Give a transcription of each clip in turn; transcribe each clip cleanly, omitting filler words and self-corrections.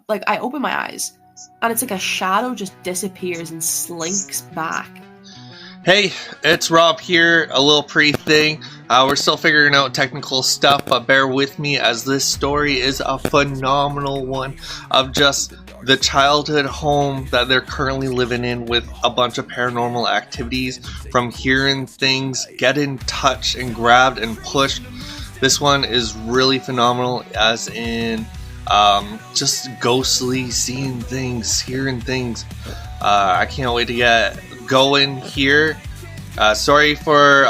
like, I open my eyes, and it's like a shadow just disappears and slinks back. Hey, it's Rob here, a little pre-thing. We're still figuring out technical stuff, but bear with me as this story is a phenomenal one of just the childhood home that they're currently living in with a bunch of paranormal activities, from hearing things, getting touched and grabbed and pushed. This one is really phenomenal, as in just ghostly, seeing things, hearing things. I can't wait to get going here. Sorry for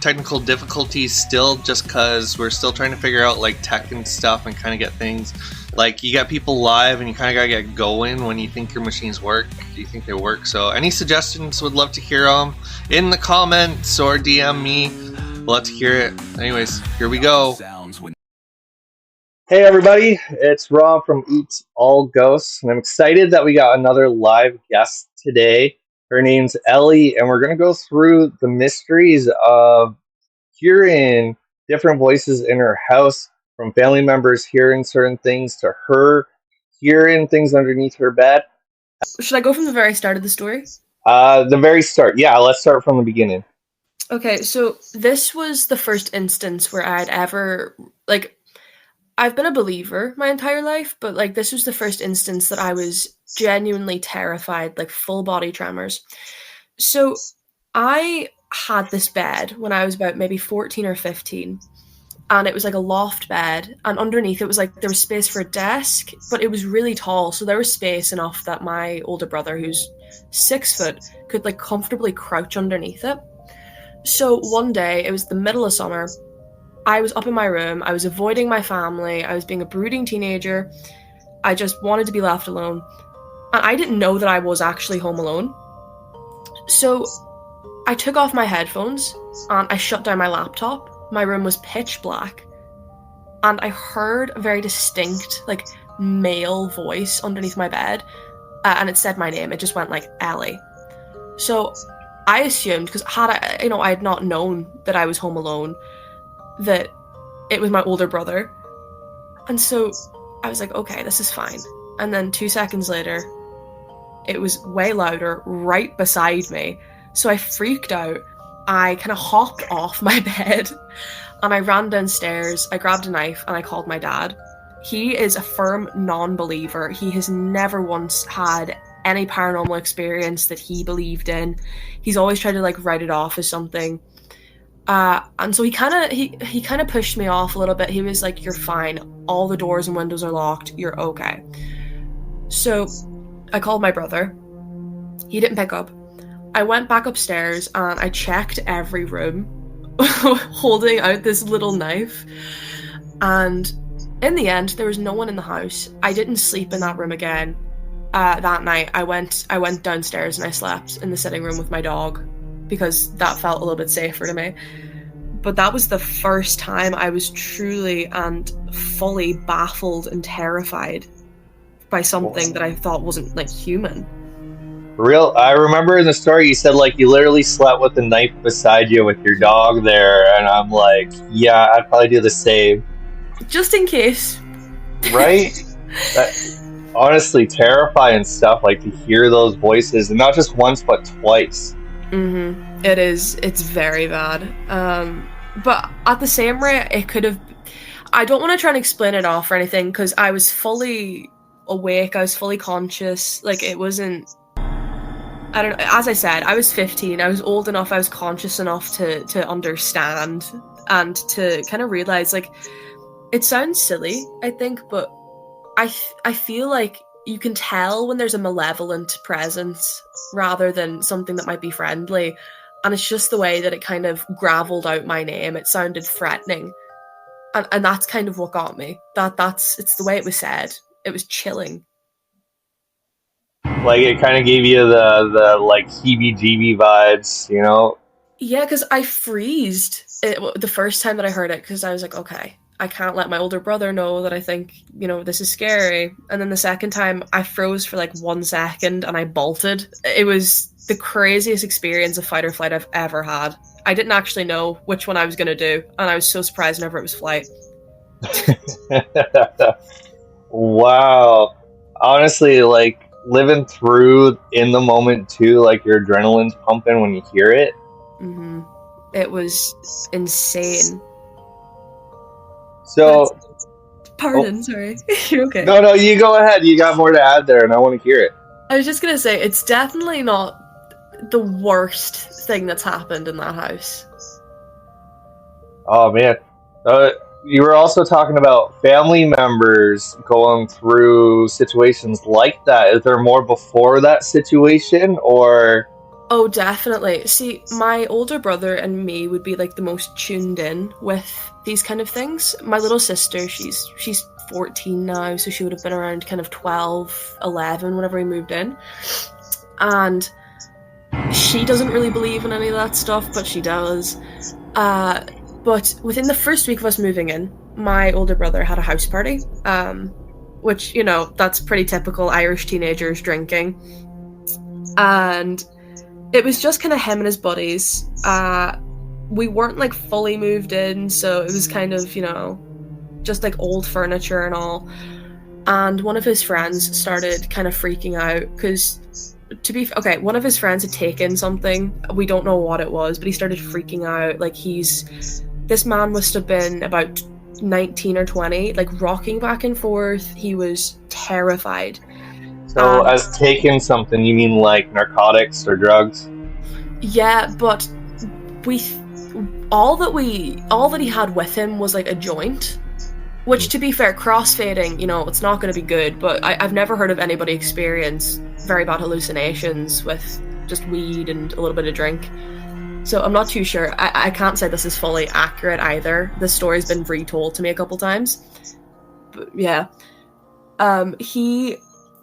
technical difficulties still, just because we're still trying to figure out like tech and stuff and kind of get things. Like, you got people live and you kind of gotta get going when you think your machines work. Do you think they work? So any suggestions, would love to hear them in the comments or DM me. Love to hear it. Anyways, here we go. Hey everybody, it's Rob from Eat All Ghosts, and I'm excited that we got another live guest today. Her name's Ellie, and we're going to go through the mysteries of hearing different voices in her house, from family members hearing certain things to her hearing things underneath her bed. Should I go from the very start of the story? The very start. Yeah, let's start from the beginning. Okay, so this was the first instance where I'd ever, like, I've been a believer my entire life, but like this was the first instance that I was genuinely terrified, like full body tremors. So I had this bed when I was about maybe 14 or 15, and it was like a loft bed, and underneath it was like there was space for a desk, but it was really tall, so there was space enough that my older brother, who's 6 foot, could like comfortably crouch underneath it. So one day, it was the middle of summer, I was up in my room, I was avoiding my family, I was being a brooding teenager, I just wanted to be left alone, and I didn't know that I was actually home alone. So I took off my headphones, and I shut down my laptop. My room was pitch black, and I heard a very distinct, like, male voice underneath my bed, and it said my name. It just went like, Ellie. So I assumed, because I had not known that I was home alone, that it was my older brother. And so I was like, okay, this is fine. And then 2 seconds later, it was way louder right beside me. So I freaked out. I kind of hopped off my bed and I ran downstairs. I grabbed a knife and I called my dad. He is a firm non-believer. He has never once had any paranormal experience that he believed in. He's always tried to like write it off as something. And so he kind of pushed me off a little bit. He was like, you're fine. All the doors and windows are locked. You're okay. So I called my brother. He didn't pick up. I went back upstairs and I checked every room holding out this little knife. And in the end, there was no one in the house. I didn't sleep in that room again. That night, I went downstairs and I slept in the sitting room with my dog, because that felt a little bit safer to me. But that was the first time I was truly and fully baffled and terrified by something that I thought wasn't like human. I remember in the story you said like you literally slept with the knife beside you with your dog there, and I'm like, yeah, I'd probably do the same. Just in case. Right? Honestly, terrifying stuff, like to hear those voices, and not just once but twice. Mm-hmm. It is. It's very bad. But at the same rate, it could have... I don't want to try and explain it off or anything, because I was fully awake, I was fully conscious. Like, it wasn't... I don't know. As I said, I was 15. I was old enough, I was conscious enough to understand and to kind of realize, like, it sounds silly, I think, but I feel like you can tell when there's a malevolent presence rather than something that might be friendly. And it's just the way that it kind of gravelled out my name. It sounded threatening. And that's kind of what got me. It's the way it was said. It was chilling. Like, it kind of gave you the like heebie-jeebie vibes, you know? Yeah, because I freezed the first time that I heard it, because I was like, okay, I can't let my older brother know that I think, this is scary. And then the second time, I froze for like 1 second and I bolted. It was the craziest experience of fight or flight I've ever had. I didn't actually know which one I was going to do, and I was so surprised whenever it was flight. Wow. honestly, like living through in the moment too, like your adrenaline's pumping when you hear it. Hmm. It was insane. But So, oh, pardon, sorry. You're okay. no, you go ahead. You got more to add there, and I want to hear it. I was just gonna say it's definitely not the worst thing that's happened in that house. Oh man, you were also talking about family members going through situations like that. Is there more before that situation, or? Oh, definitely. See, my older brother and me would be like the most tuned in with these kind of things. My little sister, she's 14 now, so she would have been around kind of 12, 11 whenever we moved in. And she doesn't really believe in any of that stuff, but she does. But within the first week of us moving in, my older brother had a house party, which, you know, that's pretty typical Irish teenagers drinking. And it was just kind of him and his buddies. We weren't like fully moved in, so it was kind of, you know, just like old furniture and all. And one of his friends started kind of freaking out because, one of his friends had taken something. We don't know what it was, but he started freaking out. Like this man must have been about 19 or 20, like rocking back and forth. He was terrified. So, as taking something, you mean like narcotics or drugs? Yeah, but all that he had with him was like a joint. Which, to be fair, crossfading, you know, it's not going to be good, but I've never heard of anybody experience very bad hallucinations with just weed and a little bit of drink. So I'm not too sure. I can't say this is fully accurate either. The story's been retold to me a couple times. But yeah. He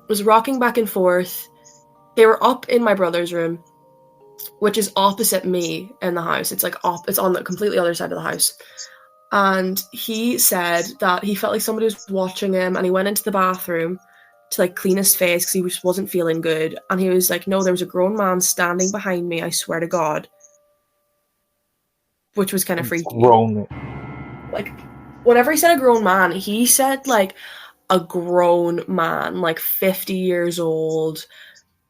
was rocking back and forth. They were up in my brother's room, which is opposite me in the house. It's like it's on the completely other side of the house. And he said that he felt like somebody was watching him, and he went into the bathroom to like clean his face because he just wasn't feeling good. And he was like, no, there was a grown man standing behind me, I swear to God. Which was kind of freaky. Grown. Like, whenever he said a grown man, he said like a grown man, like 50 years old.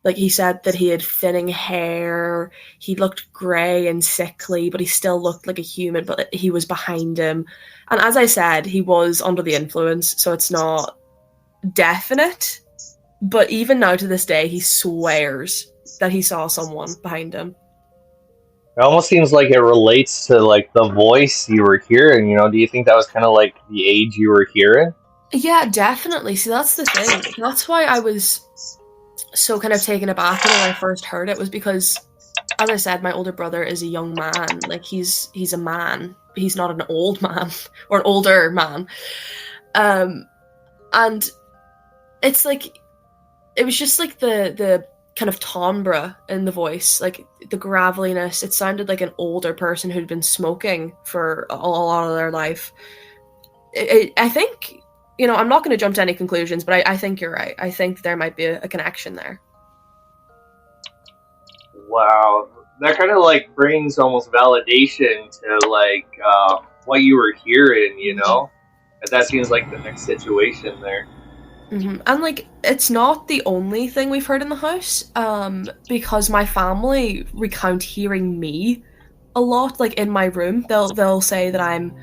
Like, he said that he had thinning hair, he looked grey and sickly, but he still looked like a human, but he was behind him. And as I said, he was under the influence, so it's not definite. But even now to this day, he swears that he saw someone behind him. It almost seems like it relates to like the voice you were hearing. You know, do you think that was kind of like the age you were hearing? Yeah, definitely. See, that's the thing. That's why I was so kind of taken aback when I first heard it, was because, as I said, my older brother is a young man. Like, he's a man. He's not an old man or an older man. And it's like, it was just like the kind of timbre in the voice, like the graveliness. It sounded like an older person who'd been smoking for a lot of their life. I think, you know, I'm not going to jump to any conclusions, but I think you're right. I think there might be a connection there. Wow, that kind of like brings almost validation to like what you were hearing. You know, that seems like the next situation there. Mm-hmm. And like, it's not the only thing we've heard in the house, because my family recount hearing me a lot. Like, in my room, they'll say that I'm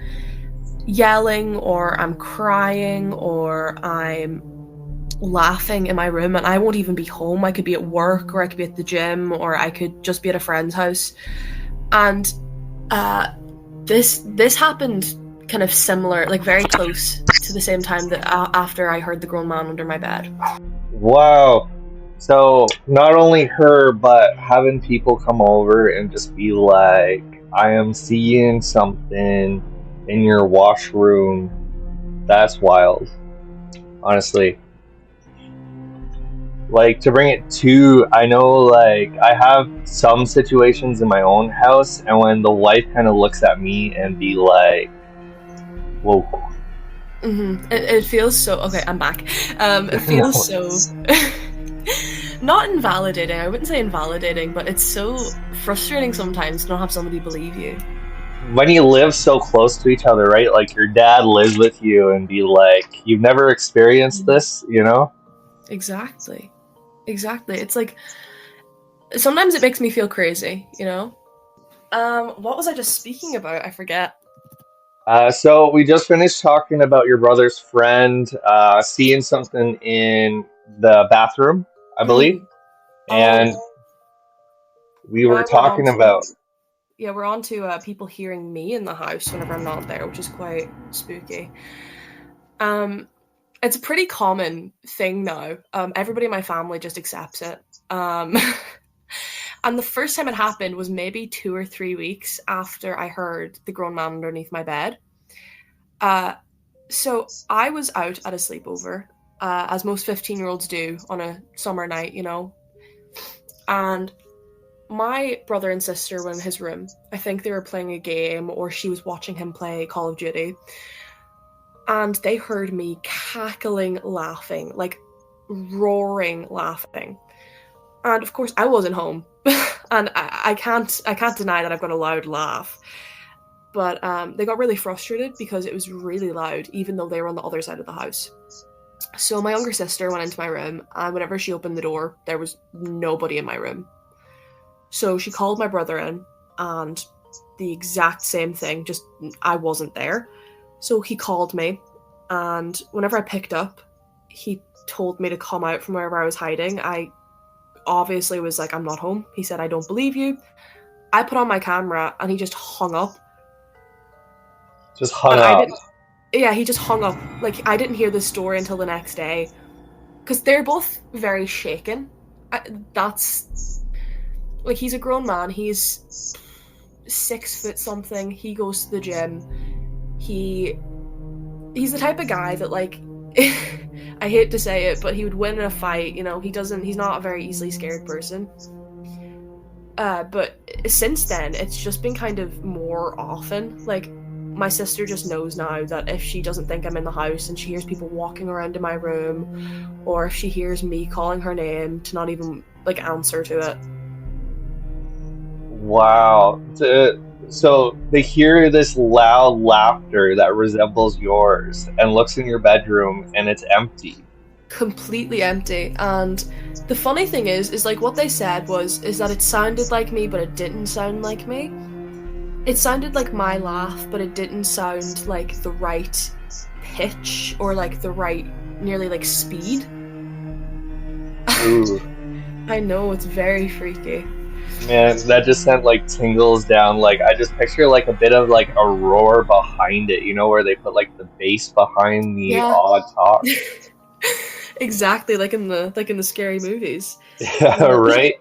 yelling or I'm crying or I'm laughing in my room, and I won't even be home. I could be at work, or I could be at the gym, or I could just be at a friend's house. And this happened kind of similar, like very close to the same time that after I heard the grown man under my bed. Wow. So not only her, but having people come over and just be like, I am seeing something in your washroom. That's wild. Honestly. Like, to bring it to, I know, like, I have some situations in my own house, and when the wife kind of looks at me and be like, whoa. Mm-hmm. It feels so... Okay, I'm back. It feels so... not invalidating, I wouldn't say invalidating, but it's so frustrating sometimes to not have somebody believe you. When you live so close to each other, right? Like, your dad lives with you and be like, you've never experienced this, you know? Exactly. Exactly. It's like sometimes it makes me feel crazy, you know? What was I just speaking about? I forget. So we just finished talking about your brother's friend seeing something in the bathroom, I believe, Mm. and Oh, we were now we're on talking to about. yeah, we're on to people hearing me in the house whenever I'm not there, which is quite spooky. Um, it's a pretty common thing now. Everybody in my family just accepts it. Um, and the first time it happened was maybe 2 or 3 weeks after I heard the grown man underneath my bed. Uh, so I was out at a sleepover, as most 15-year-olds do on a summer night, you know, and my brother and sister were in his room. I think they were playing a game or she was watching him play Call of Duty. And they heard me cackling, laughing, like roaring laughing. And of course I wasn't home. And I can't deny that I've got a loud laugh. But they got really frustrated because it was really loud, even though they were on the other side of the house. So my younger sister went into my room, and whenever she opened the door, there was nobody in my room. So she called my brother in, and the exact same thing, just I wasn't there. So he called me, and whenever I picked up, he told me to come out from wherever I was hiding. I obviously was like, I'm not home. He said, I don't believe you. I put on my camera, and he just hung up. Just hung And I up. didn't, yeah, he just hung up. Like, I didn't hear the story until the next day. Because they're both very shaken. That's, like, he's a grown man. He's 6 foot something. He goes to the gym. He's the type of guy that, like, I hate to say it, but he would win in a fight. You know, he's not a very easily scared person. But since then, it's just been kind of more often. Like, my sister just knows now that if she doesn't think I'm in the house and she hears people walking around in my room, or if she hears me calling her name, to not even, like, answer to it. Wow. So they hear this loud laughter that resembles yours and looks in your bedroom and it's empty. Completely empty. And the funny thing is like what they said is that it sounded like me, but it didn't sound like me. It sounded like my laugh, but it didn't sound like the right pitch or like the right nearly like speed. Ooh. I know, it's very freaky. Man, that just sent like tingles down. Like I just picture like a bit of like a roar behind it, you know, where they put like the bass behind the Yeah. odd talk. Exactly, like in the scary movies. Yeah, right?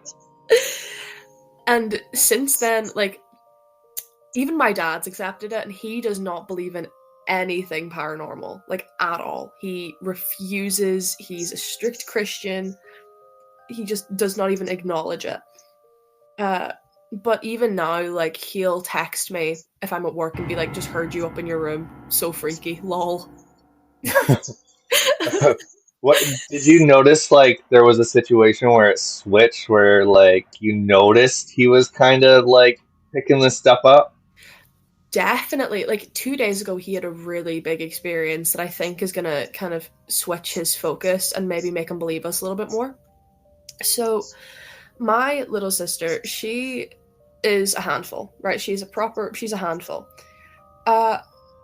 And since then, like, even my dad's accepted it, and he does not believe in anything paranormal, like, at all. He refuses. He's a strict Christian. He just does not even acknowledge it. Uh, but even now, like, he'll text me if I'm at work and be like, "Just heard you up in your room. So freaky, lol." What did you notice? Like there was a situation where it switched, where like you noticed he was kind of like picking this stuff up. Definitely. Like 2 days ago, he had a really big experience that I think is gonna kind of switch his focus and maybe make him believe us a little bit more. So, my little sister, she is a handful, right? She's a handful. Uh,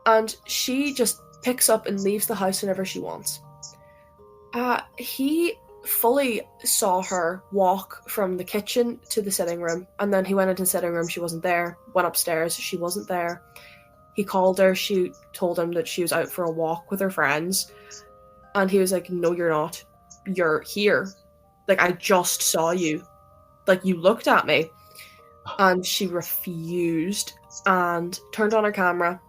and she just picks up and leaves the house whenever she wants. He fully saw her walk from the kitchen to the sitting room, and then he went into the sitting room, she wasn't there, went upstairs, she wasn't there. He called her, she told him that she was out for a walk with her friends, and he was like, "No, you're not. You're here. Like, I just saw you. Like, you looked at me." And she refused and turned on her camera.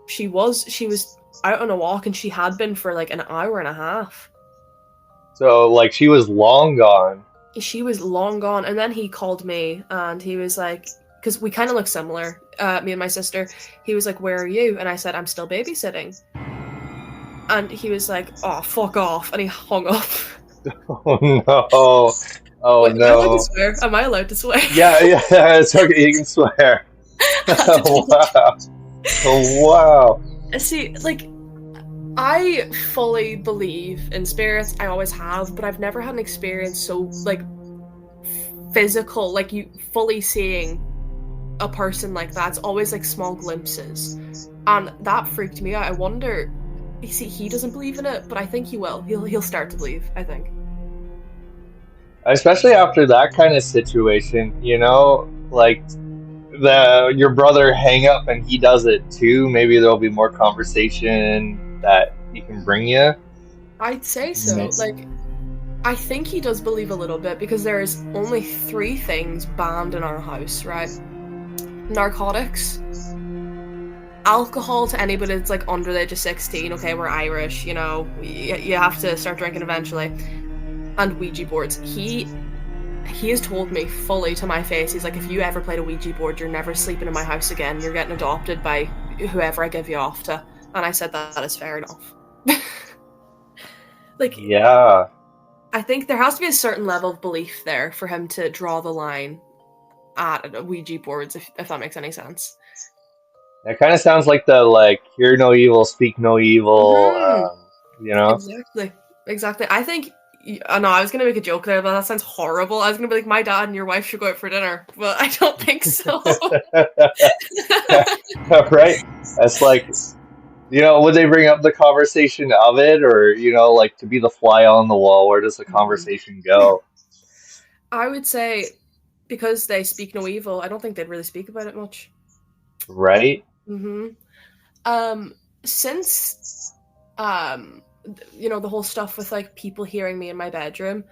She was out on a walk, and she had been for like an hour and a half. So like she was long gone. She was long gone. And then he called me, and he was like, because we kind of look similar, me and my sister. He was like, "Where are you?" And I said, "I'm still babysitting." And he was like, "Oh, fuck off," and he hung up. Oh no! Oh Wait, am I allowed to no! swear? Am I allowed to swear? Yeah, yeah, it's okay. You can swear. I had to double check. Wow! Oh wow! See, like, I fully believe in spirits. I always have, but I've never had an experience so like physical, like you fully seeing a person like that. It's always like small glimpses, and that freaked me out. I wonder. You see, he doesn't believe in it, but I think he will. He'll start to believe, I think. Especially after that kind of situation, like your brother hang up and he does it too. Maybe there'll be more conversation that he can bring you. I'd say so. Like, I think he does believe a little bit because there's only 3 things banned in our house, right? Narcotics, alcohol to anybody that's like under the age of 16. Okay, we're Irish, you have to start drinking eventually. And Ouija boards. He has told me fully to my face, he's like, if you ever played a Ouija board, you're never sleeping in my house again. You're getting adopted by whoever I give you off to. And I said that is fair enough. Like, yeah, I think there has to be a certain level of belief there for him to draw the line at Ouija boards, if that makes any sense. it kind of sounds like the hear no evil, speak no evil. Exactly. I think. No, I was gonna make a joke there, but that sounds horrible. I was gonna be like, my dad and your wife should go out for dinner, but I don't think so. Right? That's like, would they bring up the conversation of it, or to be the fly on the wall? Where does the conversation go? I would say because they speak no evil, I don't think they'd really speak about it much. Right? Since the whole stuff with like people hearing me in my bedroom,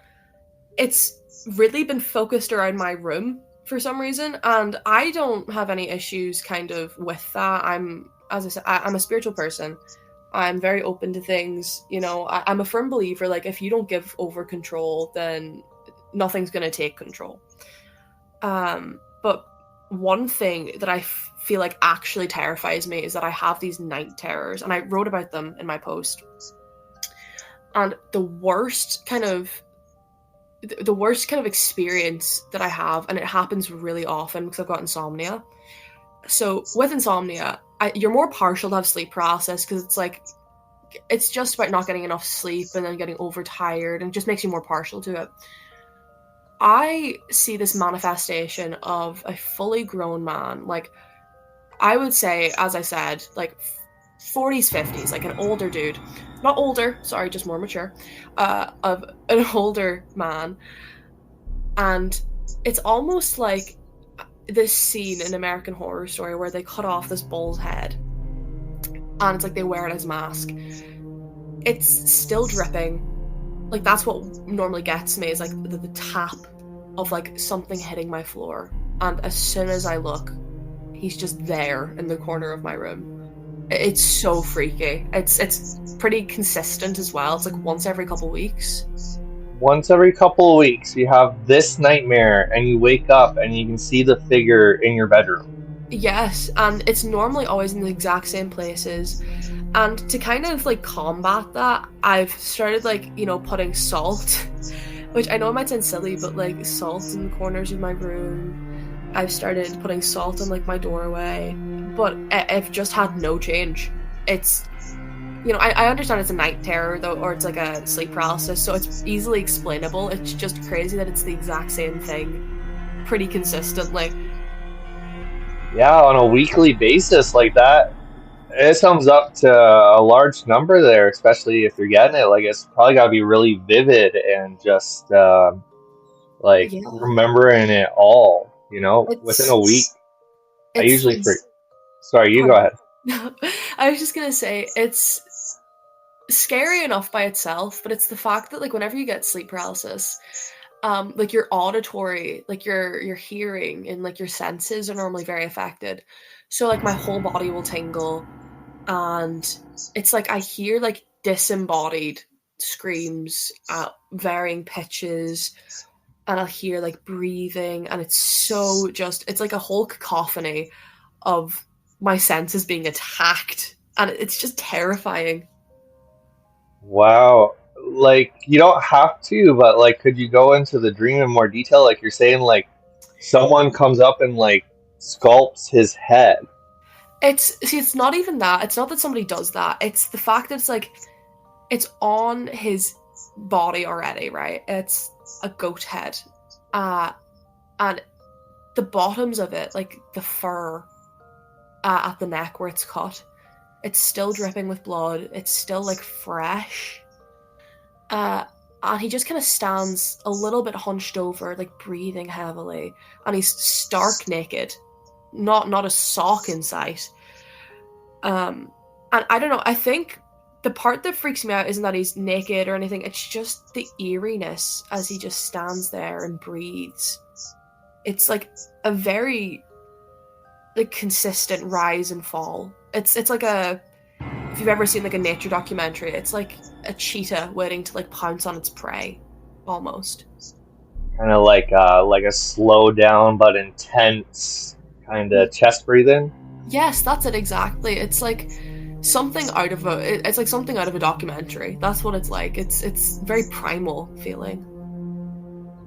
it's really been focused around my room for some reason, and I don't have any issues kind of with that. As I said, I'm a spiritual person. I'm very open to things. I'm a firm believer, like, if you don't give over control, then nothing's going to take control. But one thing that I feel like actually terrifies me is that I have these night terrors, and I wrote about them in my post. And the worst kind of experience that I have, and it happens really often because I've got insomnia. So with insomnia, you're more partial to have sleep paralysis because it's just about not getting enough sleep and then getting overtired, and it just makes you more partial to it. I see this manifestation of a fully grown man, like, I would say, as I said, like 40s, 50s, like an older dude. Not older, sorry, just more mature. Of an older man. And it's almost like this scene in American Horror Story where they cut off this bull's head. And it's like they wear it as a mask. It's still dripping. Like, that's what normally gets me, is like the tap of like something hitting my floor. And as soon as I look, he's just there in the corner of my room. It's so freaky. It's pretty consistent as well. It's like once every couple weeks. Once every couple of weeks, you have this nightmare, and you wake up and you can see the figure in your bedroom. Yes, and it's normally always in the exact same places. And to kind of like combat that, I've started putting salt, which I know it might sound silly, but like salt in the corners of my room. I've started putting salt on like my doorway, but I've just had no change. It's, I understand it's a night terror though, or it's like a sleep paralysis, so it's easily explainable. It's just crazy that it's the exact same thing, pretty consistently. Yeah, on a weekly basis like that, it sums up to a large number there, especially if you're getting it. Like, it's probably got to be really vivid and just remembering it all. Within a week. I usually Sorry, you go ahead. I was just gonna say, it's scary enough by itself, but it's the fact that like whenever you get sleep paralysis, like your auditory, like your hearing and like your senses are normally very affected. So like my whole body will tingle, and it's like I hear like disembodied screams at varying pitches, and I'll hear like breathing, and it's like a whole cacophony of my senses being attacked, and it's just terrifying. Wow. Like, you don't have to, but like, could you go into the dream in more detail? Like, you're saying like someone comes up and like sculpts his head. It's not even that. It's not that somebody does that. It's the fact that it's like it's on his body already, right? It's a goat head. And the bottoms of it, like the fur at the neck where it's cut, it's still dripping with blood. It's still like fresh. And he just kind of stands a little bit hunched over, like breathing heavily, and he's stark naked, not a sock in sight. And I don't know. I think the part that freaks me out isn't that he's naked or anything. It's just the eeriness as he just stands there and breathes. It's like a very like consistent rise and fall. It's like a if you've ever seen like a nature documentary, it's like a cheetah waiting to like pounce on its prey, almost. Kind of like a slow down but intense kind of chest breathing. Yes, that's it exactly. It's like something out of it's like something out of a documentary. That's what it's like. It's very primal feeling.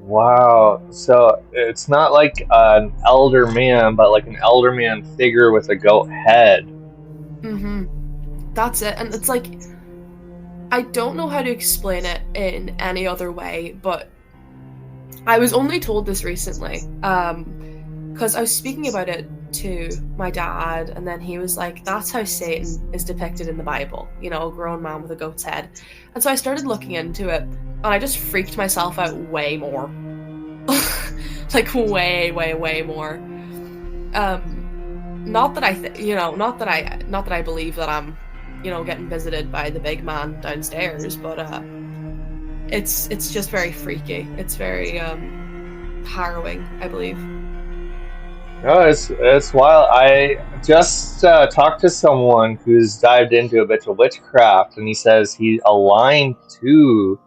Wow. So it's not like an elder man, but like an elder man figure with a goat head. Mm-hmm. That's it. And it's like I don't know how to explain it in any other way, but I was only told this recently. Because I was speaking about it to my dad, and then he was like, that's how Satan is depicted in the Bible, you know, a grown man with a goat's head. And so I started looking into it, and I just freaked myself out way more. Like way more. Not that not that I believe that I'm, you know, getting visited by the big man downstairs, but it's just very freaky. It's very harrowing, I believe. No, it's wild. I just talked to someone who's dived into a bit of witchcraft, and he says he's aligned to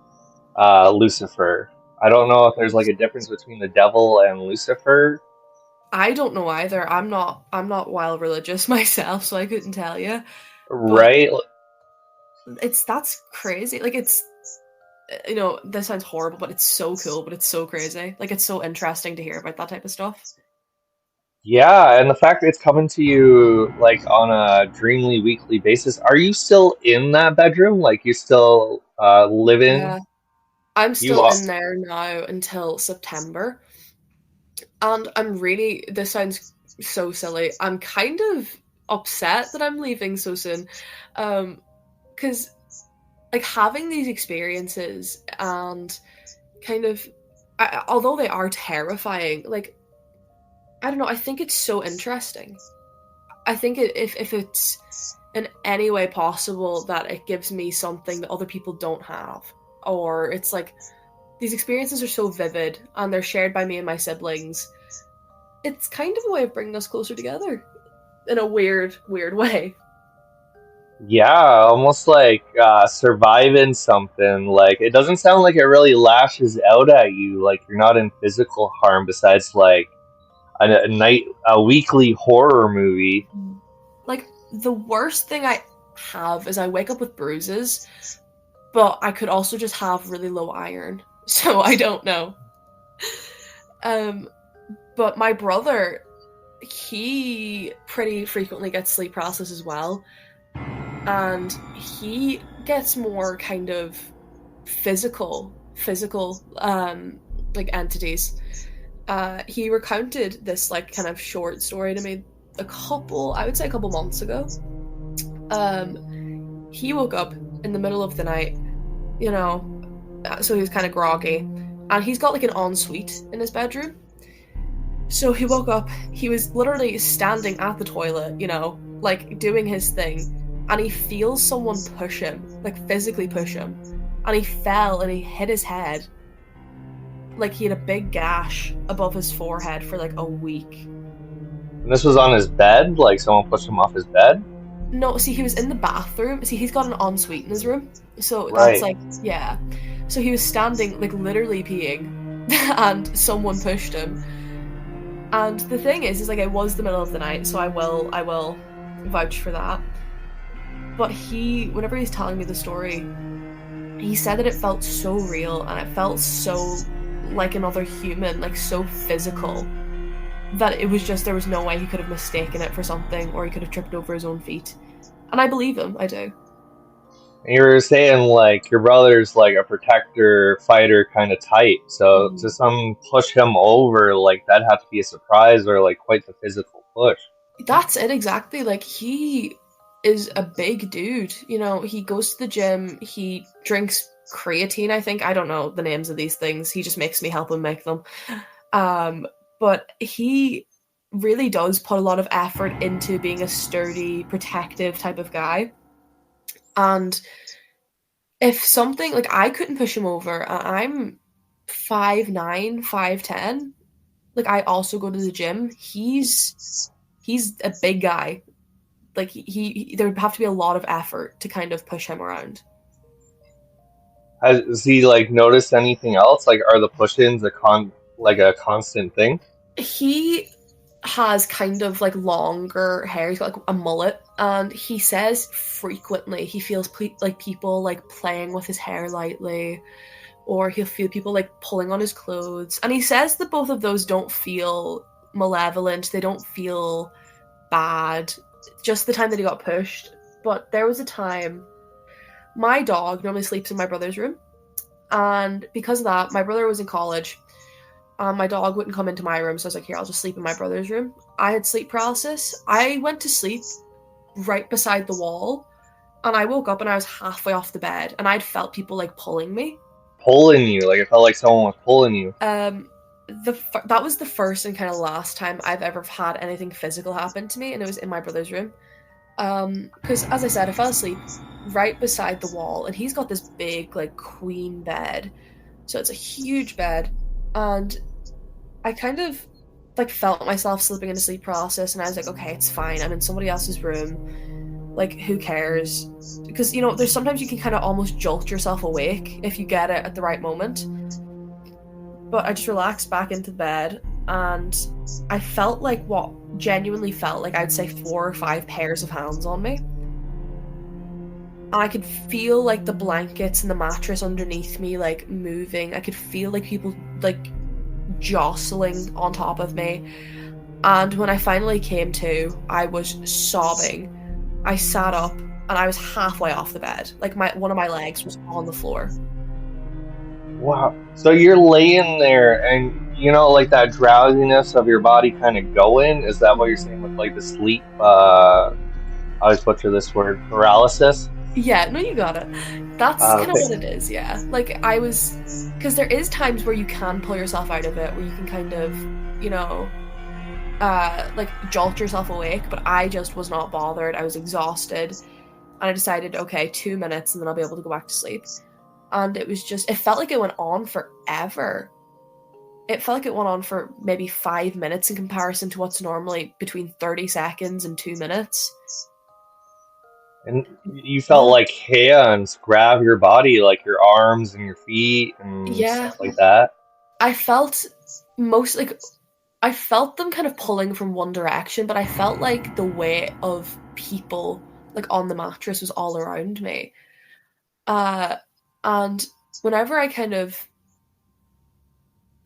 Lucifer. I don't know if there's like a difference between the devil and Lucifer. I don't know either. I'm not wild religious myself, so I couldn't tell you. Right? That's crazy. Like it's, you know, this sounds horrible, but it's so cool, but it's so crazy. Like it's so interesting to hear about that type of stuff. Yeah, and the fact that it's coming to you like on a dreamly weekly basis. Are you still in that bedroom? Like you still live in? Yeah. I'm You still are. in there now until September. And this sounds so silly. I'm kind of upset that I'm leaving so soon. Because like having these experiences and kind of although they are terrifying, like I don't know, I think it's so interesting. I think if it's in any way possible that it gives me something that other people don't have, or it's like these experiences are so vivid and they're shared by me and my siblings, it's kind of a way of bringing us closer together in a weird way. Yeah, almost like surviving something. Like it doesn't sound like it really lashes out at you. Like you're not in physical harm besides like a weekly horror movie. Like the worst thing I have is I wake up with bruises, but I could also just have really low iron. So I don't know. But my brother, he pretty frequently gets sleep paralysis as well. And he gets more kind of physical like entities. He recounted this like kind of short story to me a couple months ago. He woke up in the middle of the night, you know, so he was kind of groggy, and he's got like an ensuite in his bedroom. So he woke up, he was literally standing at the toilet, you know, like doing his thing, and he feels someone push him, like physically push him, and he fell and he hit his head. Like he had a big gash above his forehead for like a week. And this was on his bed? Like someone pushed him off his bed? No, see, he was in the bathroom. See, he's got an ensuite in his room. So Right. that's like, yeah. So he was standing, like literally peeing, and someone pushed him. And the thing is like it was the middle of the night, so I will vouch for that. But whenever he's telling me the story, he said that it felt so real and it felt so like another human, like so physical. that it was just there was no way he could have mistaken it for something or he could have tripped over his own feet. And I believe him, I do. And you were saying like your brother's like a protector fighter kind of type. So to Mhm. some push him over, like that'd have to be a surprise or like quite the physical push. That's it exactly. Like he is a big dude. You know, he goes to the gym, he drinks creatine, I think. I don't know the names of these things. He just makes me help him make them. Um, but he really does put a lot of effort into being a sturdy, protective type of guy. And if something like I couldn't push him over, I'm 5'9", 5'10". Like I also go to the gym. He's a big guy. Like there would have to be a lot of effort to kind of push him around. Has he like noticed anything else? Like are the push-ins a constant thing? He has kind of like longer hair. He's got like a mullet, and he says frequently he feels like people like playing with his hair lightly, or he'll feel people like pulling on his clothes. And he says that both of those don't feel malevolent. They don't feel bad. Just the time that he got pushed. But there was a time my dog normally sleeps in my brother's room, and because of that, my brother was in college. My dog wouldn't come into my room, so I was like, here, I'll just sleep in my brother's room. I had sleep paralysis. I went to sleep right beside the wall, and I woke up and I was halfway off the bed, and I'd felt people like pulling me. Pulling you, like it felt like someone was pulling you. That was the first and kind of last time I've ever had anything physical happen to me, and it was in my brother's room. Because as I said, I fell asleep right beside the wall, and he's got this big like queen bed, so it's a huge bed, and I kind of like felt myself slipping into sleep paralysis, and I was like, okay, it's fine. I'm in somebody else's room. Like, who cares? Because you know, there's sometimes you can kind of almost jolt yourself awake if you get it at the right moment. But I just relaxed back into bed, and I felt like what genuinely felt like I'd say 4 or 5 pairs of hands on me. And I could feel like the blankets and the mattress underneath me like moving. I could feel like people like jostling on top of me. And when I finally came to, I was sobbing. I sat up and I was halfway off the bed. Like one of my legs was on the floor. Wow. So you're laying there and you know like that drowsiness of your body kind of going? Is that what you're saying with like the sleep I always butcher this word, paralysis? Yeah, no, you got it. That's kind of Okay. what it is, yeah. Like, I was. Because there is times where you can pull yourself out of it, where you can kind of, you know, like jolt yourself awake, but I just was not bothered. I was exhausted. And I decided, okay, 2 minutes and then I'll be able to go back to sleep. And it was just, it felt like it went on forever. It felt like it went on for maybe 5 minutes in comparison to what's normally between 30 seconds and 2 minutes. And you felt like hands grab your body, like your arms and your feet and Yeah, stuff like that. I felt most like I felt them kind of pulling from one direction, but I felt like the weight of people like on the mattress was all around me. Uh, and whenever I kind of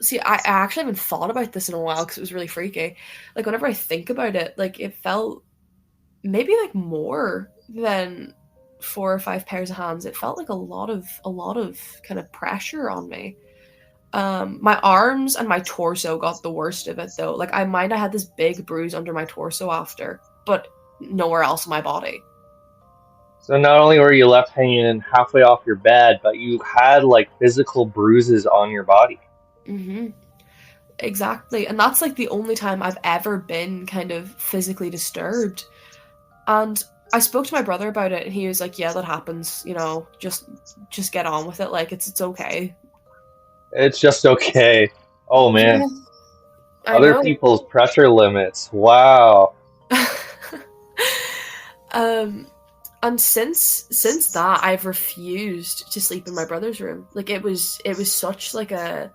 see, I actually haven't thought about this in a while because it was really freaky. Like whenever I think about it, like it felt maybe like more than 4 or 5 pairs of hands. It felt like a lot of kind of pressure on me. My arms and my torso got the worst of it though. Like I mind I had this big bruise under my torso after, but nowhere else in my body. So not only were you left hanging halfway off your bed, but you had like physical bruises on your body. Hmm. Exactly. And that's like the only time I've ever been kind of physically disturbed. And I spoke to my brother about it and he was like, yeah, that happens, you know, just get on with it. Like it's okay. It's just okay. Oh man. Yeah, I Other know. people's pressure limits. Wow. um and since that I've refused to sleep in my brother's room. Like it was such like a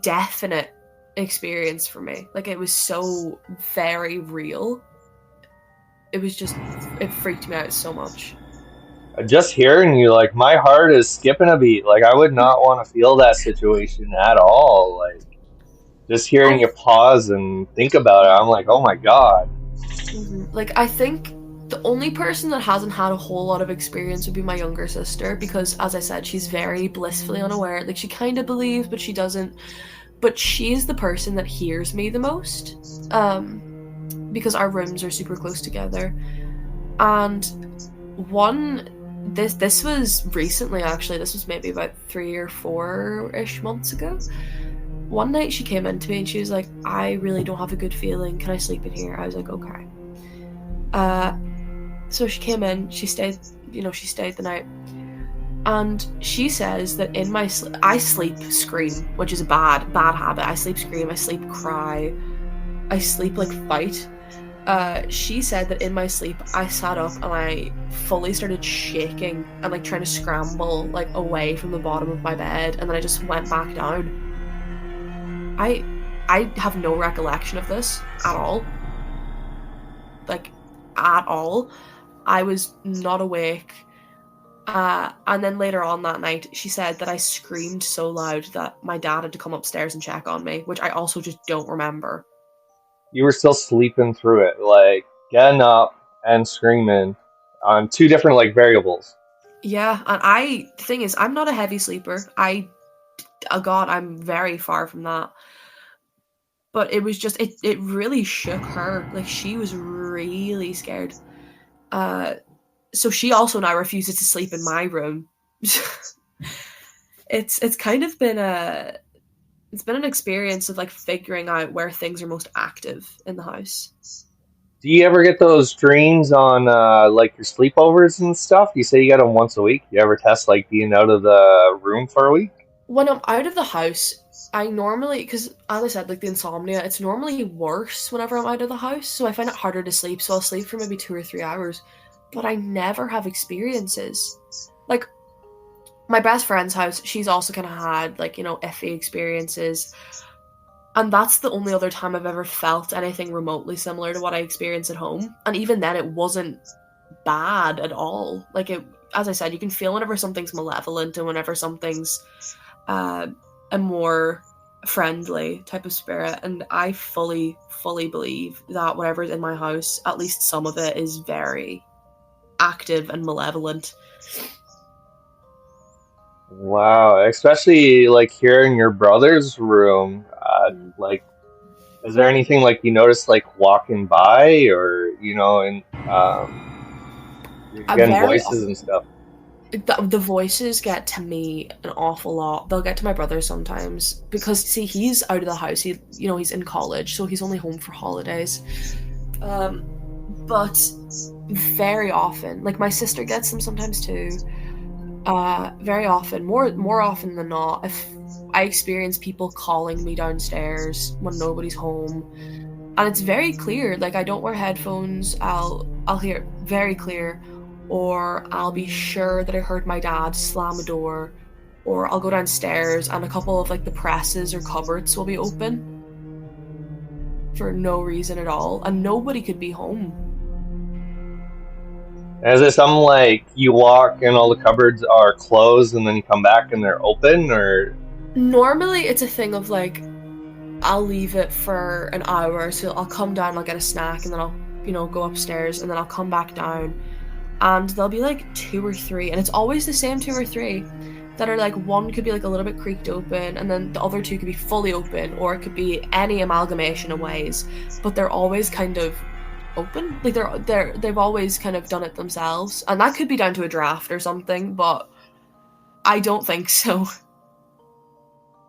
definite experience for me. Like it was so very real. It was just it freaked me out so much. Just hearing you, like my heart is skipping a beat. Like I would not want to feel that situation at all. Like just hearing I you pause and think about it, I'm like, oh my god. like I think the only person that hasn't had a whole lot of experience would be my younger sister because as I said, she's very blissfully unaware. Like she kind of believes, but she doesn't. But she's the person that hears me the most. Because our rooms are super close together. And one this was recently actually, this was maybe about 3 or 4-ish months ago. One night she came in to me and she was like, I really don't have a good feeling. Can I sleep in here? I was like, okay. So she came in, she stayed the night. And she says that in my I sleep scream, which is a bad habit. I sleep scream, I sleep cry, I sleep like fight. She said that in my sleep I sat up and I fully started shaking and like trying to scramble like away from the bottom of my bed, and then I just went back down. I have no recollection of this at all. Like at all. I was not awake. And then later on that night, she said that I screamed so loud that my dad had to come upstairs and check on me, which I also just don't remember. You were still sleeping through it, like getting up and screaming on two different like variables. Yeah, and the thing is, I'm not a heavy sleeper. Oh God, I'm very far from that. But it was just, it really shook her. Like, she was really scared. So she also now refuses to sleep in my room. It's kind of been it's been an experience of like figuring out where things are most active in the house. Do you ever get those dreams on like your sleepovers and stuff? You say you get them once a week. You ever test like being out of the room for a week? When I'm out of the house, I normally, because as I said, like the insomnia, it's normally worse whenever I'm out of the house. So I find it harder to sleep. So I'll sleep for maybe 2 or 3 hours, but I never have experiences. Like my best friend's house, she's also kind of had like, iffy experiences. And that's the only other time I've ever felt anything remotely similar to what I experienced at home. And even then, it wasn't bad at all. Like, as I said, you can feel whenever something's malevolent and whenever something's a more friendly type of spirit. And I fully believe that whatever's in my house, at least some of it is very active and malevolent. Wow, especially like here in your brother's room. Like, is there anything like you notice like walking by, or and you're getting Very voices and stuff? the voices get to me an awful lot. They'll get to my brother sometimes because see, he's out of the house. He's in college, so he's only home for holidays. But very often, like my sister gets them sometimes too. Very often, more often than not, if I experience people calling me downstairs when nobody's home, and it's very clear. Like I don't wear headphones. I'll hear it very clear. Or I'll be sure that I heard my dad slam a door, or I'll go downstairs and a couple of like the presses or cupboards will be open for no reason at all, and nobody could be home. Is it something like you walk and all the cupboards are closed and then you come back and they're open, or? Normally it's a thing of like I'll leave it for an hour, so I'll come down, I'll get a snack, and then I'll go upstairs, and then I'll come back down. And there'll be like 2 or 3, and it's always the same 2 or 3 that are like, one could be like a little bit creaked open, and then the other two could be fully open, or it could be any amalgamation of ways, but they're always kind of open. Like they've always kind of done it themselves, and that could be down to a draft or something, but I don't think so.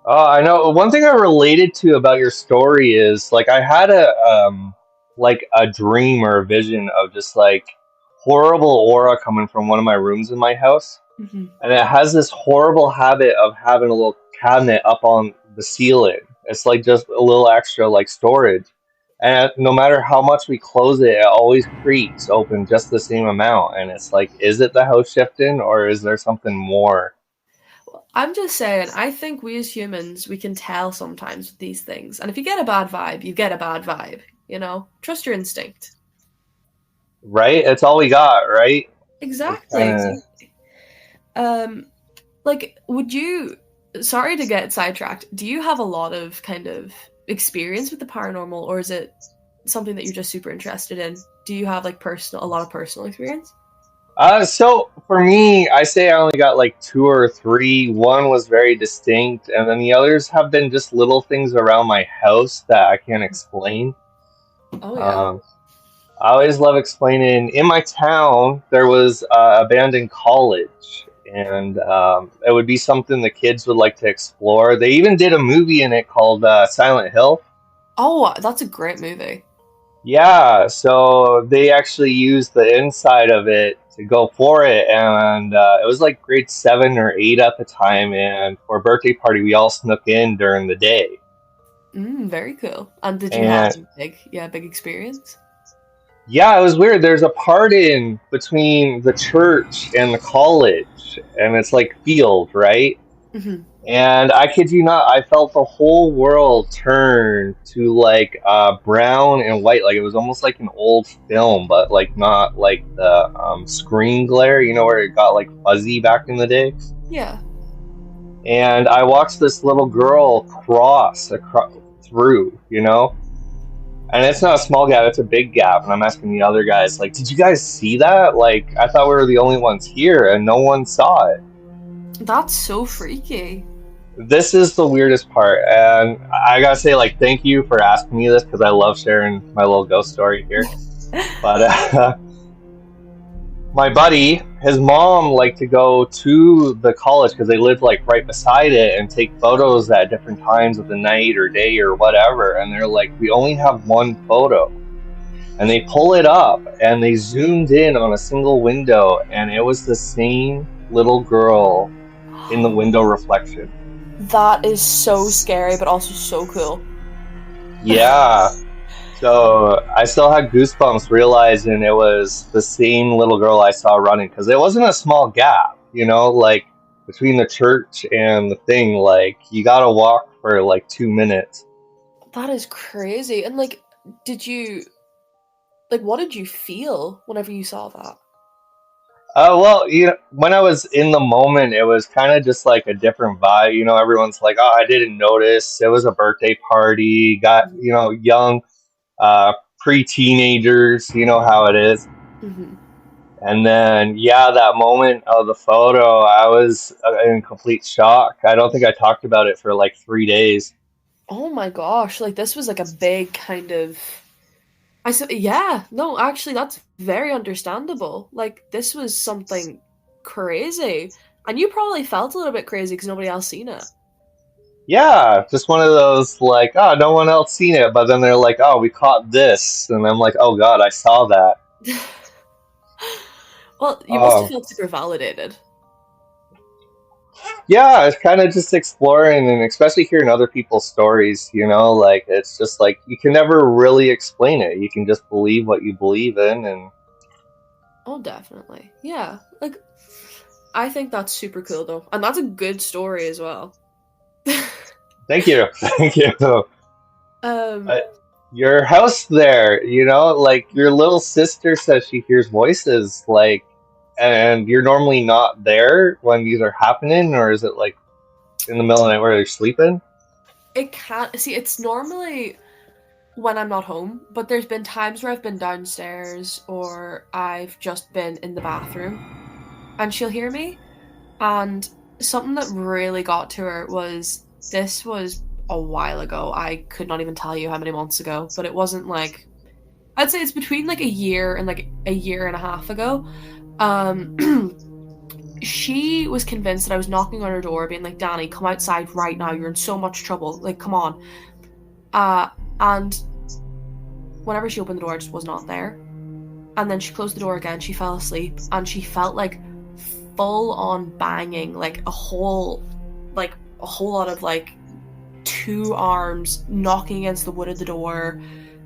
Oh, I know. One thing I related to about your story is like I had a dream or a vision of just like horrible aura coming from one of my rooms in my house. Mm-hmm. And it has this horrible habit of having a little cabinet up on the ceiling. It's like just a little extra like storage. And no matter how much we close it, it always creaks open just the same amount. And it's like, is it the house shifting or is there something more? I'm just saying, I think we as humans, we can tell sometimes with these things. And if you get a bad vibe, you get a bad vibe, Trust your instinct. Right? It's all we got, right? It's Exactly. kind of. Like, sorry to get sidetracked, do you have a lot of kind of experience with the paranormal, or is it something that you're just super interested in? Do you have like a lot of personal experience? So for me, I say I only got like two or three. One was very distinct, and then the others have been just little things around my house that I can't explain. Oh yeah. Um, I always love explaining. In my town, there was abandoned college, and it would be something the kids would like to explore. They even did a movie in it called Silent Hill. Oh, that's a great movie. Yeah, so they actually used the inside of it to go for it, and it was like grade 7 or 8 at the time. And for a birthday party, we all snuck in during the day. Very cool. And did you have And a big experience? yeah, it was weird. There's a part in between the church and the college, and it's like field, right? Hmm. And I kid you not, I felt the whole world turn to like brown and white. Like it was almost like an old film, but like not like the screen glare, where it got like fuzzy back in the day. Yeah. And I watched this little girl cross across through, and it's not a small gap, it's a big gap. And I'm asking the other guys, like, did you guys see that? Like, I thought we were the only ones here and no one saw it. That's so freaky. This is the weirdest part, and I gotta say, like, thank you for asking me this because I love sharing my little ghost story here. But my buddy, his mom liked to go to the college because they lived like right beside it and take photos at different times of the night or day or whatever. And they're like, we only have one photo. And they pull it up and they zoomed in on a single window, and it was the same little girl in the window reflection. That is so scary, but also so cool. Yeah. So I still had goosebumps realizing it was the same little girl I saw running, because it wasn't a small gap, like between the church and the thing. Like you gotta walk for like 2 minutes. That is crazy. And like, did you what did you feel whenever you saw that? Well, when I was in the moment, it was kind of just like a different vibe. Everyone's like, "Oh, I didn't notice." It was a birthday party. Got young, pre-teenagers. You know how it is. Hmm. And then, yeah, that moment of the photo, I was in complete shock. I don't think I talked about it for like 3 days. Oh my gosh, like this was like a big kind of I said, yeah, no, actually, that's very understandable. Like, this was something crazy. And you probably felt a little bit crazy because nobody else seen it. Yeah, just one of those like, oh, no one else seen it, but then they're like, oh, we caught this, and I'm like, oh God, I saw that. Well, you must have Um, felt super validated. yeah, it's kind of just exploring, and especially hearing other people's stories. Like it's just like you can never really explain it. You can just believe what you believe in, and Oh, definitely. Yeah. Like, I think that's super cool, though. And that's a good story as well. thank you, thank you. um, Your house there, like your little sister says she hears voices, like, and you're normally not there when these are happening, or is it like in the middle of the night where they're sleeping? it can't, see, it's normally when I'm not home, but there's been times where I've been downstairs or I've just been in the bathroom and she'll hear me. And something that really got to her was this was a while ago. I could not even tell you how many months ago, but it wasn't like I'd say it's between like a year and like a year and a half ago. Um she was convinced that I was knocking on her door being like, Danny, come outside right now, you're in so much trouble, like come on. And whenever she opened the door, I just was not there. And then she closed the door again, she fell asleep, and she felt like full on banging, like a whole lot of like two arms knocking against the wood of the door,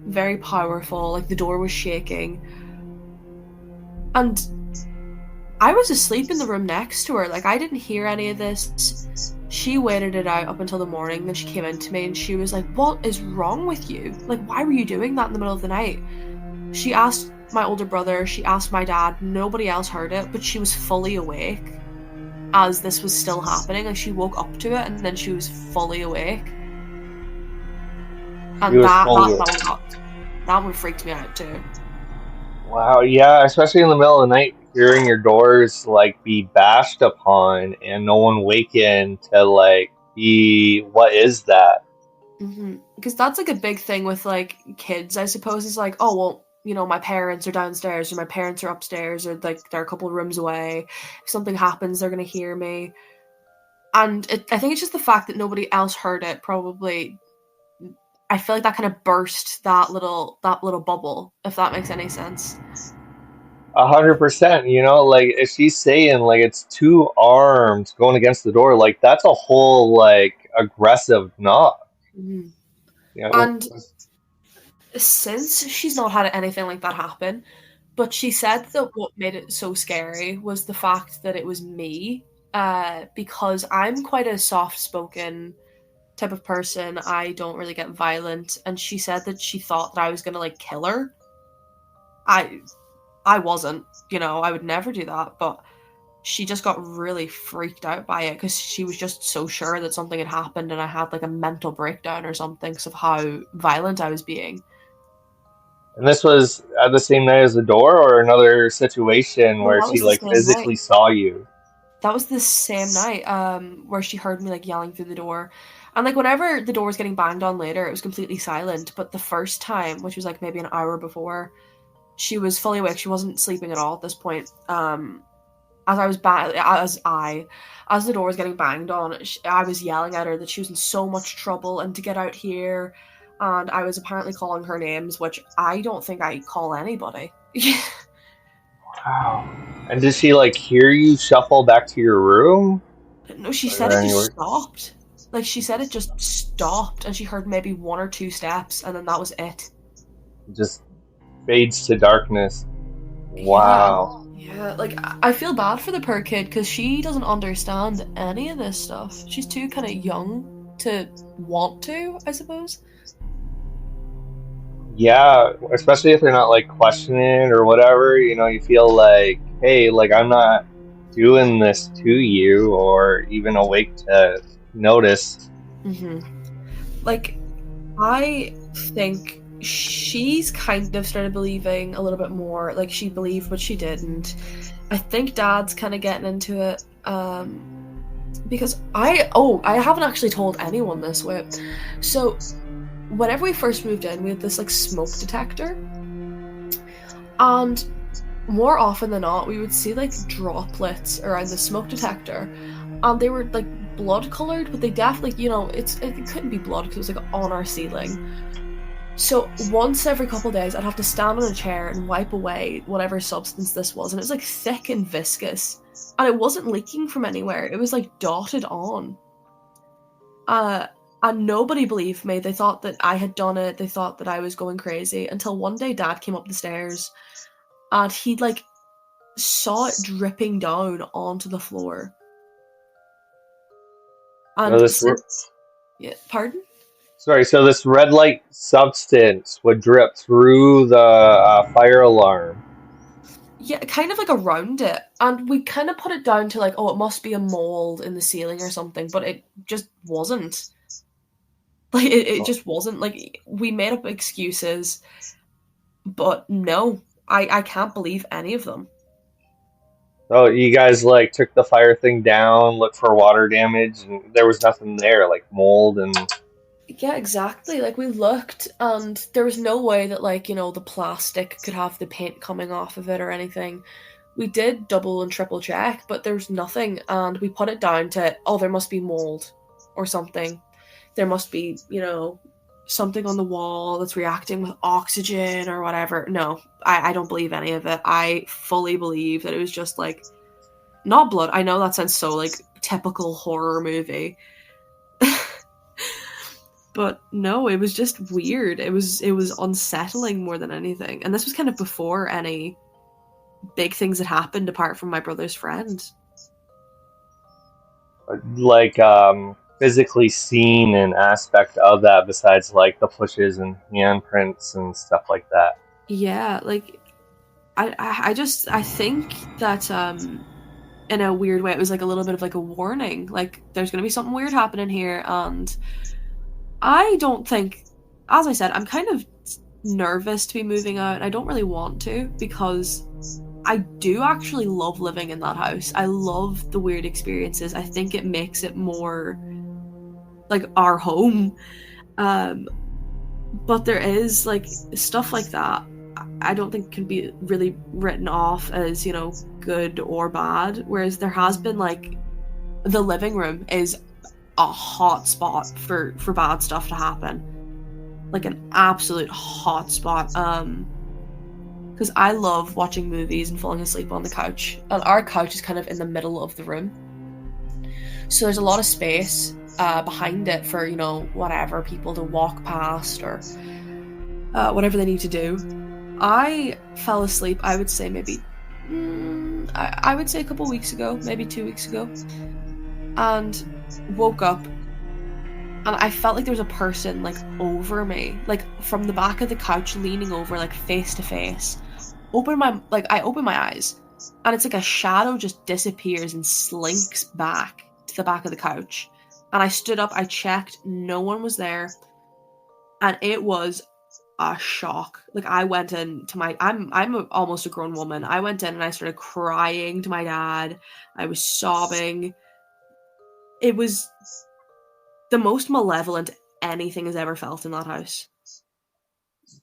very powerful, like the door was shaking. And I was asleep in the room next to her, like I didn't hear any of this. She waited it out up until the morning, then she came in to me and she was like, what is wrong with you? Like, why were you doing that in the middle of the night? She asked my older brother, she asked my dad, nobody else heard it, but she was fully awake as this was still happening. Like, she woke up to it and then she was fully awake. And was that fully that awake. that one got that one freaked me out too. Wow, yeah, especially in the middle of the night, hearing your doors like be bashed upon and no one waken to like be what is that? Because that's like a big thing with like kids, I suppose. Is like, oh well, my parents are downstairs or my parents are upstairs or like they're a couple rooms away. If something happens, they're gonna hear me. And I think it's just the fact that nobody else heard it. Probably, I feel like that kind of burst that little bubble. If that makes any sense. 100%, like if she's saying like it's two arms going against the door, like that's a whole like aggressive knock. Mhm. You know, And since she's not had anything like that happen, but she said that what made it so scary was the fact that it was me, because I'm quite a soft-spoken type of person. I don't really get violent, and she said that she thought that I was gonna like kill her. I I wasn't, I would never do that, but she just got really freaked out by it because she was just so sure that something had happened and I had like a mental breakdown or something because of how violent I was being. and this was at the same night as the door, or another situation No, where that she was the like same physically night. saw you. That was the same night, where she heard me like yelling through the door. And like whenever the door was getting banged on later, it was completely silent. But the first time, which was like maybe an hour before, she was fully awake. She wasn't sleeping at all at this point. As I was as the door was getting banged on, I was yelling at her that she was in so much trouble and to get out here. And I was apparently calling her names, which I don't think I call anybody. Wow. And did she like hear you shuffle back to your room? No, she Or said it just anywhere? stopped. Like she said it just stopped and she heard maybe one or two steps and then that was it. Just fades to darkness. Yeah. Wow. Yeah, like I feel bad for the poor kid because she doesn't understand any of this stuff. She's too kind of young to want to, I suppose. Yeah, especially if they're not like questioning or whatever, you feel like, hey, like I'm not doing this to you or even awake to notice. hmm Like I think she's kind of started believing a little bit more. Like she believed, but she didn't. I think Dad's kind of getting into it. Because I haven't actually told anyone this way. So whenever we first moved in, we had this like smoke detector, and more often than not, we would see like droplets around the smoke detector, and they were like blood colored, but they definitely, it couldn't be blood because it was like on our ceiling. So once every couple of days, I'd have to stand on a chair and wipe away whatever substance this was, and it was like thick and viscous, and it wasn't leaking from anywhere. It was like dotted on. Uh, and nobody believed me. They thought that I had done it. They thought that I was going crazy until one day Dad came up the stairs and he like saw it dripping down onto the floor. So And this, since, yeah, pardon? sorry, so this red light substance would drip through the fire alarm. Yeah, kind of like around it. And we kind of put it down to like, oh, it must be a mold in the ceiling or something, but it just wasn't. Like, it just wasn't. Like, we made up excuses, but no, I can't believe any of them. So you guys like took the fire thing down, looked for water damage, and there was nothing there, like mold and Yeah, exactly. Like we looked and there was no way that like, the plastic could have the paint coming off of it or anything. We did double and triple check, but there's nothing and we put it down to, oh, there must be mold or something. There must be, something on the wall that's reacting with oxygen or whatever. No, I don't believe any of it. I fully believe that it was just like not blood. I know that sounds so like typical horror movie. But no, it was just weird. It was unsettling more than anything. And this was kind of before any big things had happened apart from my brother's friend. like physically seen an aspect of that besides like the pushes and handprints and stuff like that. Yeah, like I think that in a weird way it was like a little bit of like a warning. Like there's gonna be something weird happening here and I don't think as I said, I'm kind of nervous to be moving out. I don't really want to because I do actually love living in that house. I love the weird experiences. I think it makes it more like our home. Um, but there is like stuff like that. I don't think can be really written off as, good or bad. Whereas there has been like the living room is a hot spot for bad stuff to happen. Like an absolute hot spot. Because I love watching movies and falling asleep on the couch. And our couch is kind of in the middle of the room. So there's a lot of space behind it for, whatever, people to walk past or whatever they need to do. I fell asleep, I would say maybe, I would say a couple weeks ago, maybe 2 weeks ago, and woke up and I felt like there was a person like over me, like from the back of the couch, leaning over, like face to face. I open my eyes, and it's like a shadow just disappears and slinks back to the back of the couch. And I stood up, I checked, no one was there, and it was a shock. Like I went in to almost a grown woman. I went in and I started crying to my dad. I was sobbing. It was the most malevolent anything has ever felt in that house.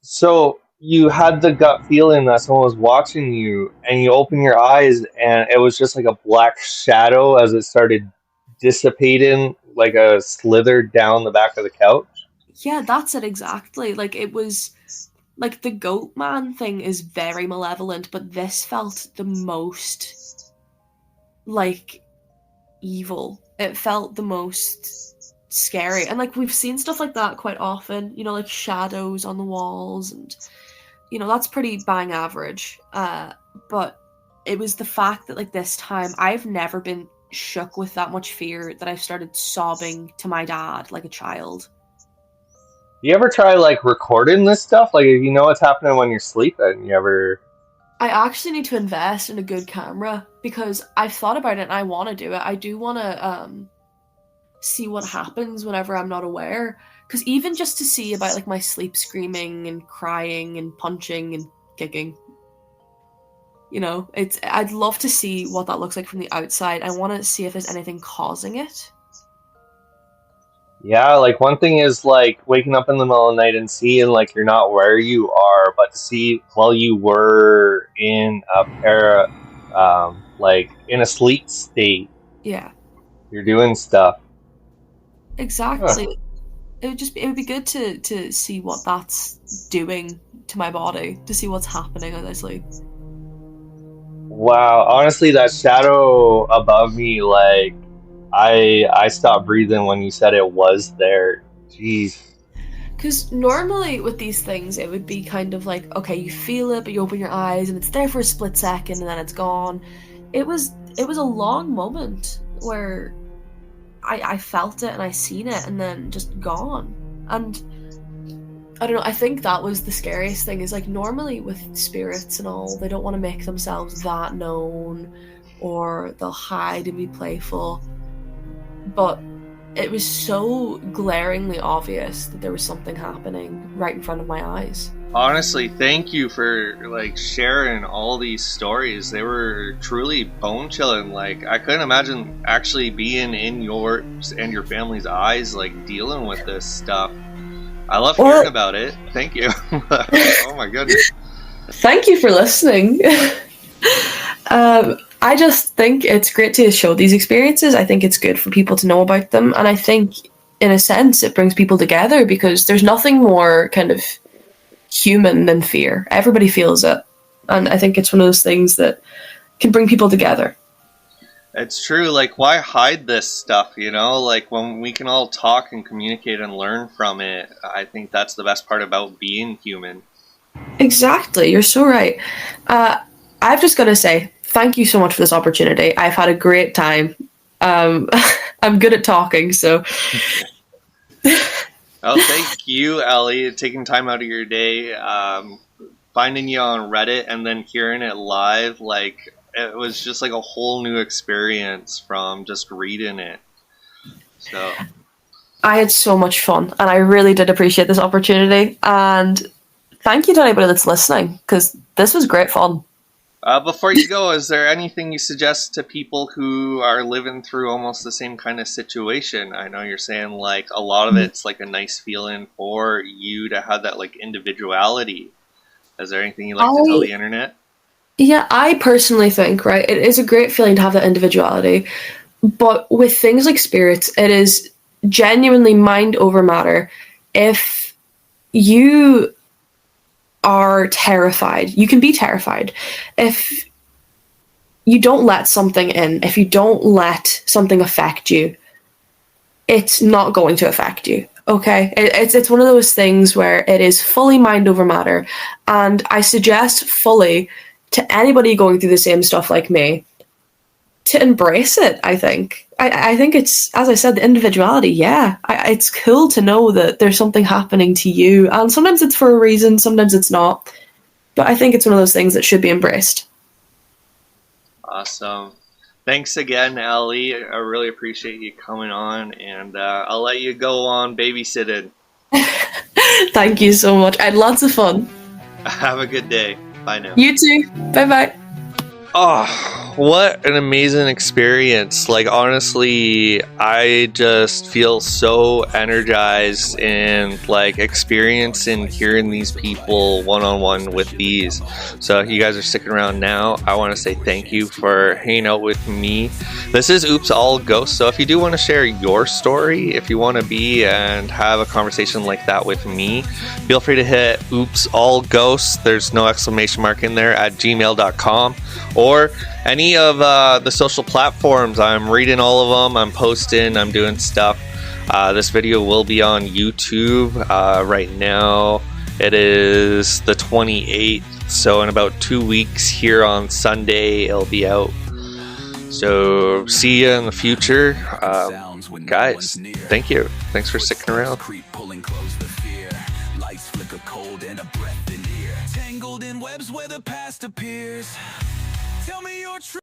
So you had the gut feeling that someone was watching you, and you open your eyes, and it was just like a black shadow as it started dissipating, like a slither down the back of the couch. Yeah, that's it exactly. Like it was like the goat man thing is very malevolent, but this felt the most like evil. It felt the most scary. And like we've seen stuff like that quite often, like shadows on the walls, and that's pretty bang average. But it was the fact that like this time I've never been shook with that much fear that I've started sobbing to my dad like a child. You ever try like recording this stuff? Like if you know what's happening when you're sleeping, you ever? I actually need to invest in a good camera because I've thought about it and I want to do it. I do want to see what happens whenever I'm not aware. Because even just to see about like my sleep screaming and crying and punching and kicking, I'd love to see what that looks like from the outside. I want to see if there's anything causing it. Yeah, like one thing is like waking up in the middle of the night and seeing like you're not where you are, but to see while you were in a like in a sleep state, Yeah, you're doing stuff. Huh. exactly. It would be good to see what that's doing to my body, to see what's happening as I sleep. Wow, honestly, that shadow above me, like I stopped breathing when you said it was there. Jeez. Because normally with these things, it would be kind of like, okay, you feel it, but you open your eyes, and it's there for a split second, and then it's gone. It was a long moment where I felt it and I seen it, and then just gone. And I don't know. I think that was the scariest thing. Is like normally with spirits and all, they don't want to make themselves that known, or they'll hide and be playful. But it was so glaringly obvious that there was something happening right in front of my eyes. Honestly, thank you for like sharing all these stories. They were truly bone chilling. Like I couldn't imagine actually being in yours and your family's eyes, like dealing with this stuff. I love hearing about it. Thank you. Oh my goodness. Thank you for listening. I just think it's great to show these experiences. I think it's good for people to know about them. And I think, in a sense, it brings people together because there's nothing more kind of human than fear. Everybody feels it. And I think it's one of those things that can bring people together. It's true. Like, why hide this stuff, Like, when we can all talk and communicate and learn from it, I think that's the best part about being human. Exactly. You're so right. I've just got to say, thank you so much for this opportunity. I've had a great time. I'm good at talking, so. Oh, thank you, Ellie, taking time out of your day, finding you on Reddit and then hearing it live. Like, it was just like a whole new experience from just reading it. So. I had so much fun, and I really did appreciate this opportunity. And thank you to anybody that's listening, because this was great fun. Before you go, is there anything you suggest to people who are living through almost the same kind of situation? I know you're saying like a lot of it's like a nice feeling for you to have that like individuality. Is there anything you'd like to tell the internet? Yeah, I personally think, right, it is a great feeling to have that individuality. But with things like spirits, it is genuinely mind over matter. If you are terrified, you can be terrified. If you don't let something in, if you don't let something affect you, it's not going to affect you. Okay, it's one of those things where it is fully mind over matter, and I suggest fully to anybody going through the same stuff like me to embrace it. I think it's, as I said, the individuality. Yeah, it's cool to know that there's something happening to you, and sometimes it's for a reason, sometimes it's not. But I think it's one of those things that should be embraced. Awesome. Thanks again, Ellie. I really appreciate you coming on, and I'll let you go on babysitting. Thank you so much. I had lots of fun. Have a good day. Bye now. You too. Bye bye. Oh, what an amazing experience. Like, honestly, I just feel so energized and like experiencing hearing these people one-on-one with these. So if you guys are sticking around now, I want to say thank you for hanging out with me. This is Oops All Ghosts. So if you do want to share your story, if you want to be and have a conversation like that with me, feel free to hit Oops All Ghosts, there's no exclamation mark in there, at gmail.com, or any of the social platforms. I'm reading all of them, I'm posting, I'm doing stuff. This video will be on YouTube right now. It is the 28th, so in about 2 weeks here on Sunday it'll be out. So see you in the future. Guys, thank you. Thanks for sticking around. Lights flicker cold and a breath in ear. Tangled in webs where the past appears. Tell me your truth.